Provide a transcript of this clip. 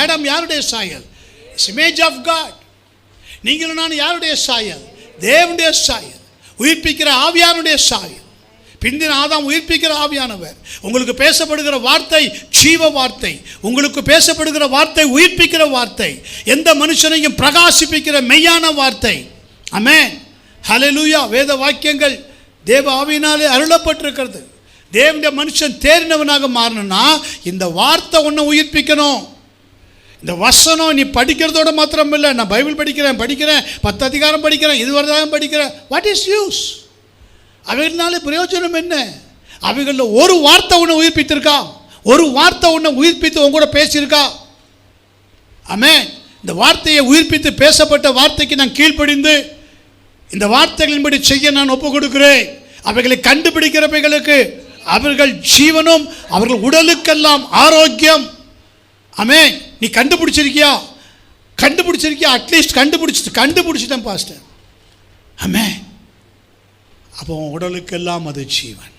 Adam யாருடைய சாயல்? Image of God. நீங்களும் நான் யாருடைய சாயல்? தேவனுடைய சாயல், உயிர்ப்பிக்கிற ஆவியானுடைய சாயல். பிந்தின ஆதாம் உயிர்ப்பிக்கிற ஆவியானவர். உங்களுக்கு பேசப்படுகிற வார்த்தை ஜீவ வார்த்தை, உங்களுக்கு பேசப்படுகிற வார்த்தை உயிர்ப்பிக்கிற வார்த்தை, எந்த மனுஷனையும் பிரகாசிப்பிக்கிற மெய்யான வார்த்தை. ஆமென், ஹல்லேலூயா. வேத வாக்கியங்கள் தேவ ஆவியினாலே அருளப்பட்டிருக்கிறது. தேவனுடைய மனுஷன் தேறினவனாக மாறணும்னா இந்த வார்த்தை ஒன்று உயிர்ப்பிக்கணும். இந்த வசனம் நீ படிக்கிறதோட மாத்திரம் இல்லை. நான் பைபிள் படிக்கிறேன் 10 அதிகாரம் படிக்கிறேன், இது வரதான் படிக்கிறேன். What is use? அவைகள்னால பிரயோஜனம் என்ன? அவைகளில் ஒரு வார்த்தை ஒன்று உயிர்ப்பித்திருக்கா? ஒரு வார்த்தை ஒன்று உயிர்ப்பித்து உங்க கூட பேசியிருக்கா? ஆமென். இந்த வார்த்தையை உயிர்ப்பித்து பேசப்பட்ட வார்த்தைக்கு நான் கீழ்ப்படிந்து இந்த வார்த்தைகளின்படி செய்ய நான் ஒப்பு கொடுக்கிறேன். அவைகளை கண்டுபிடிக்கிறவைகளுக்கு அவர்கள் ஜீவனும் அவர்கள் உடலுக்கெல்லாம் ஆரோக்கியம். ஆமென். நீ கண்டுபிடிச்சிருக்கியா? அட்லீஸ்ட் கண்டுபிடிச்சிட்டேன் பாஸ்டர். ஆமென். அப்போ உடலுக்கெல்லாம் அது ஜீவன்.